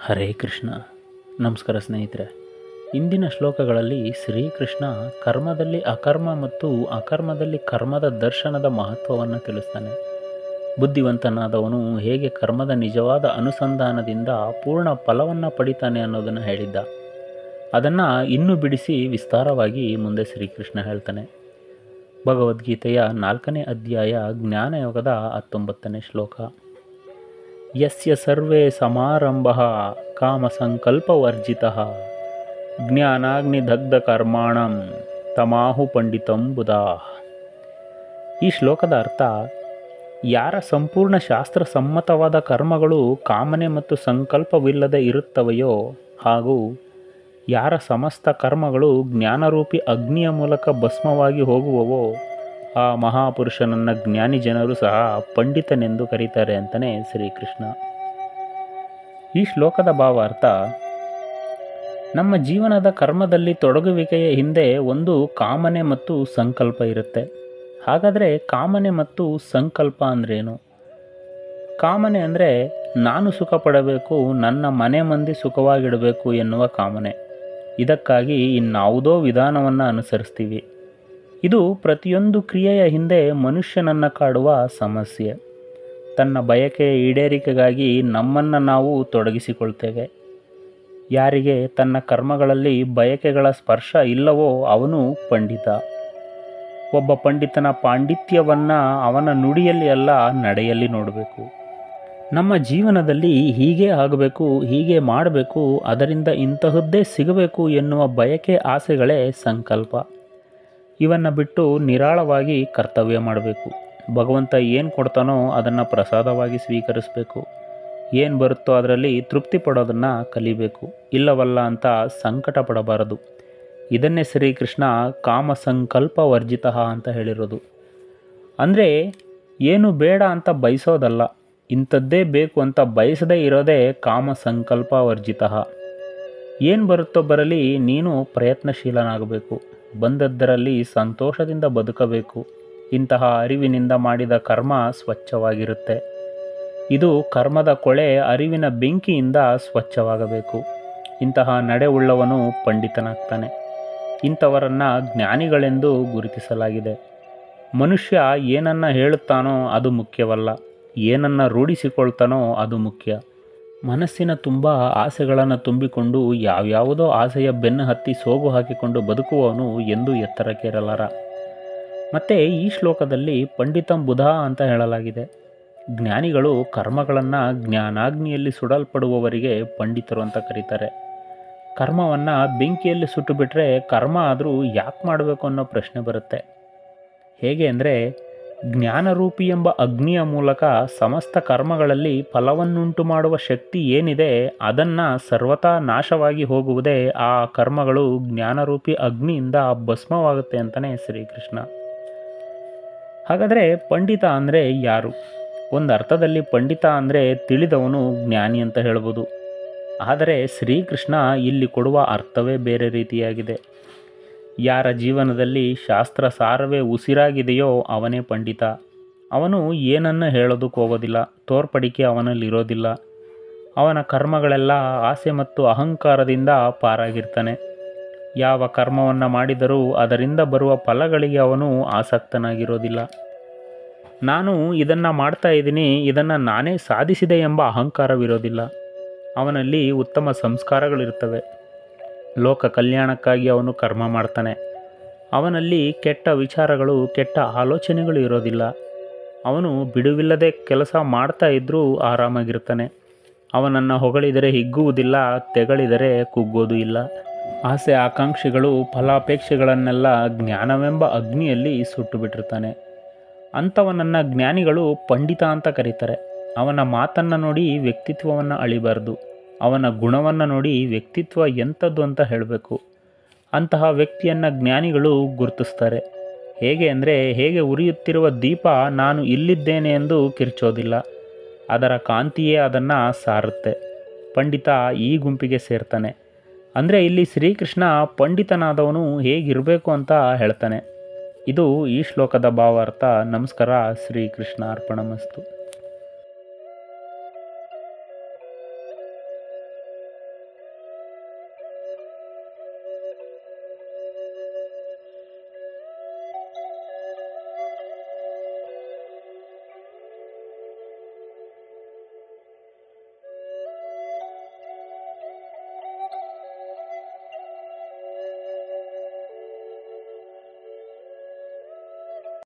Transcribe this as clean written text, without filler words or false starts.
ಹರೇ ಕೃಷ್ಣ. ನಮಸ್ಕಾರ ಸ್ನೇಹಿತರೆ. ಇಂದಿನ ಶ್ಲೋಕಗಳಲ್ಲಿ ಶ್ರೀಕೃಷ್ಣ ಕರ್ಮದಲ್ಲಿ ಅಕರ್ಮ ಮತ್ತು ಅಕರ್ಮದಲ್ಲಿ ಕರ್ಮದ ದರ್ಶನದ ಮಹತ್ವವನ್ನು ತಿಳಿಸ್ತಾನೆ. ಬುದ್ಧಿವಂತನಾದವನು ಹೇಗೆ ಕರ್ಮದ ನಿಜವಾದ ಅನುಸಂಧಾನದಿಂದ ಪೂರ್ಣ ಫಲವನ್ನು ಪಡಿತಾನೆ ಅನ್ನೋದನ್ನು ಹೇಳಿದ್ದ. ಅದನ್ನು ಇನ್ನೂ ಬಿಡಿಸಿ ವಿಸ್ತಾರವಾಗಿ ಮುಂದೆ ಶ್ರೀಕೃಷ್ಣ ಹೇಳ್ತಾನೆ. ಭಗವದ್ಗೀತೆಯ 4ನೇ ಅಧ್ಯಾಯ ಜ್ಞಾನಯೋಗದ 19ನೇ ಶ್ಲೋಕ. ಯಸ್ಯ ಸರ್ವೇ ಸಮಾರಂಭಃ ಕಾಮಸಂಕಲ್ಪವರ್ಜಿತಃ ಜ್ಞಾನಾಗ್ನಿದಗ್ಧ ಕರ್ಮಾಣಂ ತಮಾಹು ಪಂಡಿತಂ ಬುಧಾಃ. ಈ ಶ್ಲೋಕದ ಅರ್ಥ, ಯಾರ ಸಂಪೂರ್ಣ ಶಾಸ್ತ್ರಸಮ್ಮತವಾದ ಕರ್ಮಗಳು ಕಾಮನೆ ಮತ್ತು ಸಂಕಲ್ಪವಿಲ್ಲದೆ ಇರುತ್ತವೆಯೋ ಹಾಗೂ ಯಾರ ಸಮಸ್ತ ಕರ್ಮಗಳು ಜ್ಞಾನರೂಪಿ ಅಗ್ನಿಯ ಮೂಲಕ ಭಸ್ಮವಾಗಿ ಹೋಗುವವೋ ಆ ಮಹಾಪುರುಷನನ್ನು ಜ್ಞಾನಿ ಜನರು ಸಹ ಪಂಡಿತನೆಂದು ಕರೀತಾರೆ ಅಂತಲೇ ಶ್ರೀಕೃಷ್ಣ. ಈ ಶ್ಲೋಕದ ಭಾವಾರ್ಥ, ನಮ್ಮ ಜೀವನದ ಕರ್ಮದಲ್ಲಿ ತೊಡಗುವಿಕೆಯ ಹಿಂದೆ ಒಂದು ಕಾಮನೆ ಮತ್ತು ಸಂಕಲ್ಪ ಇರುತ್ತೆ. ಹಾಗಾದರೆ ಕಾಮನೆ ಮತ್ತು ಸಂಕಲ್ಪ ಅಂದ್ರೇನು? ಕಾಮನೆ ಅಂದರೆ ನಾನು ಸುಖ ಪಡಬೇಕು, ನನ್ನ ಮನೆ ಮಂದಿ ಸುಖವಾಗಿಡಬೇಕು ಎನ್ನುವ ಕಾಮನೆ. ಇದಕ್ಕಾಗಿ ಇನ್ನಾವುದೋ ವಿಧಾನವನ್ನು ಅನುಸರಿಸ್ತೀವಿ. ಇದು ಪ್ರತಿಯೊಂದು ಕ್ರಿಯೆಯ ಹಿಂದೆ ಮನುಷ್ಯನನ್ನು ಕಾಡುವ ಸಮಸ್ಯೆ. ತನ್ನ ಬಯಕೆಯ ಈಡೇರಿಕೆಗಾಗಿ ನಮ್ಮನ್ನು ನಾವು ತೊಡಗಿಸಿಕೊಳ್ತೇವೆ. ಯಾರಿಗೆ ತನ್ನ ಕರ್ಮಗಳಲ್ಲಿ ಬಯಕೆಗಳ ಸ್ಪರ್ಶ ಇಲ್ಲವೋ ಅವನು ಪಂಡಿತ. ಒಬ್ಬ ಪಂಡಿತನ ಪಾಂಡಿತ್ಯವನ್ನು ಅವನ ನುಡಿಯಲ್ಲಿ ಅಲ್ಲ, ನಡೆಯಲ್ಲಿ ನೋಡಬೇಕು. ನಮ್ಮ ಜೀವನದಲ್ಲಿ ಹೀಗೆ ಆಗಬೇಕು, ಹೀಗೆ ಮಾಡಬೇಕು, ಅದರಿಂದ ಇಂತಹದ್ದೇ ಸಿಗಬೇಕು ಎನ್ನುವ ಬಯಕೆ ಆಸೆಗಳೇ ಸಂಕಲ್ಪ. ಇವನ್ನು ಬಿಟ್ಟು ನಿರಾಳವಾಗಿ ಕರ್ತವ್ಯ ಮಾಡಬೇಕು. ಭಗವಂತ ಏನು ಕೊಡ್ತಾನೋ ಅದನ್ನು ಪ್ರಸಾದವಾಗಿ ಸ್ವೀಕರಿಸಬೇಕು. ಏನು ಬರುತ್ತೋ ಅದರಲ್ಲಿ ತೃಪ್ತಿ ಪಡೋದನ್ನು ಕಲಿಬೇಕು. ಇಲ್ಲವಲ್ಲ ಅಂತ ಸಂಕಟ ಪಡಬಾರದು. ಇದನ್ನೇ ಶ್ರೀಕೃಷ್ಣ ಕಾಮ ಸಂಕಲ್ಪ ವರ್ಜಿತ ಅಂತ ಹೇಳಿರೋದು. ಅಂದರೆ ಏನು ಬೇಡ ಅಂತ ಬಯಸೋದಲ್ಲ, ಇಂಥದ್ದೇ ಬೇಕು ಅಂತ ಬಯಸದೇ ಇರೋದೇ ಕಾಮ ಸಂಕಲ್ಪ ವರ್ಜಿತ. ಏನು ಬರುತ್ತೋ ಬರಲಿ, ನೀನು ಪ್ರಯತ್ನಶೀಲನಾಗಬೇಕು. ಬಂದದ್ದರಲ್ಲಿ ಸಂತೋಷದಿಂದ ಬದುಕಬೇಕು. ಇಂತಹ ಅರಿವಿನಿಂದ ಮಾಡಿದ ಕರ್ಮ ಸ್ವಚ್ಛವಾಗಿರುತ್ತೆ. ಇದು ಕರ್ಮದ ಕೊಳೆ ಅರಿವಿನ ಬೆಂಕಿಯಿಂದ ಸ್ವಚ್ಛವಾಗಬೇಕು. ಇಂತಹ ನಡೆಯುಳ್ಳವನು ಪಂಡಿತನಾಗ್ತಾನೆ. ಇಂಥವರನ್ನು ಜ್ಞಾನಿಗಳೆಂದು ಗುರುತಿಸಲಾಗಿದೆ. ಮನುಷ್ಯ ಏನನ್ನು ಹೇಳುತ್ತಾನೋ ಅದು ಮುಖ್ಯವಲ್ಲ, ಏನನ್ನು ರೂಢಿಸಿಕೊಳ್ತಾನೋ ಅದು ಮುಖ್ಯ. ಮನಸ್ಸಿನ ತುಂಬ ಆಸೆಗಳನ್ನು ತುಂಬಿಕೊಂಡು ಯಾವ್ಯಾವುದೋ ಆಸೆಯ ಬೆನ್ನು ಹತ್ತಿ ಸೋಗು ಹಾಕಿಕೊಂಡು ಬದುಕುವವನು ಎಂದೂ ಎತ್ತರಕ್ಕೇರಲಾರ. ಮತ್ತು ಈ ಶ್ಲೋಕದಲ್ಲಿ ಪಂಡಿತಂ ಬುಧ ಅಂತ ಹೇಳಲಾಗಿದೆ. ಜ್ಞಾನಿಗಳು ಕರ್ಮಗಳನ್ನು ಜ್ಞಾನಾಗ್ನಿಯಲ್ಲಿ ಸುಡಲ್ಪಡುವವರಿಗೆ ಪಂಡಿತರು ಅಂತ ಕರೀತಾರೆ. ಕರ್ಮವನ್ನು ಬೆಂಕಿಯಲ್ಲಿ ಸುಟ್ಟು ಬಿಟ್ಟರೆ ಕರ್ಮ ಆದರೂ ಯಾಕೆ ಮಾಡಬೇಕು ಅನ್ನೋ ಪ್ರಶ್ನೆ ಬರುತ್ತೆ. ಹೇಗೆ ಅಂದರೆ, ಜ್ಞಾನರೂಪಿ ಎಂಬ ಅಗ್ನಿಯ ಮೂಲಕ ಸಮಸ್ತ ಕರ್ಮಗಳಲ್ಲಿ ಫಲವನ್ನುಂಟು ಮಾಡುವ ಶಕ್ತಿ ಏನಿದೆ ಅದನ್ನು ಸರ್ವತಾ ನಾಶವಾಗಿ ಹೋಗುವುದೇ ಆ ಕರ್ಮಗಳು ಜ್ಞಾನರೂಪಿ ಅಗ್ನಿಯಿಂದ ಭಸ್ಮವಾಗುತ್ತೆ ಅಂತಲೇ ಶ್ರೀಕೃಷ್ಣ. ಹಾಗಾದರೆ ಪಂಡಿತ ಅಂದರೆ ಯಾರು? ಒಂದು ಅರ್ಥದಲ್ಲಿ ಪಂಡಿತ ಅಂದರೆ ತಿಳಿದವನು, ಜ್ಞಾನಿ ಅಂತ ಹೇಳ್ಬೋದು. ಆದರೆ ಶ್ರೀಕೃಷ್ಣ ಇಲ್ಲಿ ಕೊಡುವ ಅರ್ಥವೇ ಬೇರೆ ರೀತಿಯಾಗಿದೆ. ಯಾರ ಜೀವನದಲ್ಲಿ ಶಾಸ್ತ್ರ ಸಾರವೇ ಉಸಿರಾಗಿದೆಯೋ ಅವನೇ ಪಂಡಿತ. ಅವನು ಏನನ್ನು ಹೇಳೋದಕ್ಕೆ ಹೋಗೋದಿಲ್ಲ, ತೋರ್ಪಡಿಕೆ ಅವನಲ್ಲಿರೋದಿಲ್ಲ. ಅವನ ಕರ್ಮಗಳೆಲ್ಲ ಆಸೆ ಮತ್ತು ಅಹಂಕಾರದಿಂದ ಪಾರಾಗಿರ್ತಾನೆ. ಯಾವ ಕರ್ಮವನ್ನು ಮಾಡಿದರೂ ಅದರಿಂದ ಬರುವ ಫಲಗಳಿಗೆ ಅವನು ಆಸಕ್ತನಾಗಿರೋದಿಲ್ಲ. ನಾನು ಇದನ್ನು ಮಾಡ್ತಾ ಇದ್ದೀನಿ, ಇದನ್ನು ನಾನೇ ಸಾಧಿಸಿದೆ ಎಂಬ ಅಹಂಕಾರವಿರೋದಿಲ್ಲ. ಅವನಲ್ಲಿ ಉತ್ತಮ ಸಂಸ್ಕಾರಗಳಿರ್ತವೆ. ಲೋಕ ಕಲ್ಯಾಣಕ್ಕಾಗಿ ಅವನು ಕರ್ಮ ಮಾಡ್ತಾನೆ. ಅವನಲ್ಲಿ ಕೆಟ್ಟ ವಿಚಾರಗಳು, ಕೆಟ್ಟ ಆಲೋಚನೆಗಳು ಇರೋದಿಲ್ಲ. ಅವನು ಬಿಡುವಿಲ್ಲದೆ ಕೆಲಸ ಮಾಡ್ತಾ ಇದ್ದರೂ ಆರಾಮಾಗಿರ್ತಾನೆ. ಅವನನ್ನು ಹೊಗಳಿದರೆ ಹಿಗ್ಗುವುದಿಲ್ಲ, ತೆಗಳಿದರೆ ಕುಗ್ಗೋದು ಇಲ್ಲ. ಆಸೆ ಆಕಾಂಕ್ಷೆಗಳು, ಫಲಾಪೇಕ್ಷೆಗಳನ್ನೆಲ್ಲ ಜ್ಞಾನವೆಂಬ ಅಗ್ನಿಯಲ್ಲಿ ಸುಟ್ಟು ಬಿಟ್ಟಿರ್ತಾನೆ. ಅಂಥವನನ್ನು ಜ್ಞಾನಿಗಳು ಪಂಡಿತ ಅಂತ ಕರೀತಾರೆ. ಅವನ ಮಾತನ್ನು ನೋಡಿ ವ್ಯಕ್ತಿತ್ವವನ್ನು ಅಳಿಬಾರ್ದು. ಅವನ ಗುಣವನ್ನು ನೋಡಿ ವ್ಯಕ್ತಿತ್ವ ಎಂಥದ್ದು ಅಂತ ಹೇಳಬೇಕು. ಅಂತಹ ವ್ಯಕ್ತಿಯನ್ನು ಜ್ಞಾನಿಗಳು ಗುರುತಿಸ್ತಾರೆ. ಹೇಗೆ ಅಂದರೆ, ಹೇಗೆ ಉರಿಯುತ್ತಿರುವ ದೀಪ ನಾನು ಇಲ್ಲಿದ್ದೇನೆ ಎಂದು ಕಿರ್ಚೋದಿಲ್ಲ, ಅದರ ಕಾಂತಿಯೇ ಅದನ್ನು ಸಾರುತ್ತೆ. ಪಂಡಿತ ಈ ಗುಂಪಿಗೆ ಸೇರ್ತಾನೆ. ಅಂದರೆ ಇಲ್ಲಿ ಶ್ರೀಕೃಷ್ಣ ಪಂಡಿತನಾದವನು ಹೇಗಿರಬೇಕು ಅಂತ ಹೇಳ್ತಾನೆ. ಇದು ಈ ಶ್ಲೋಕದ ಭಾವಾರ್ಥ. ನಮಸ್ಕಾರ. ಶ್ರೀಕೃಷ್ಣ ಅರ್ಪಣಮಸ್ತು.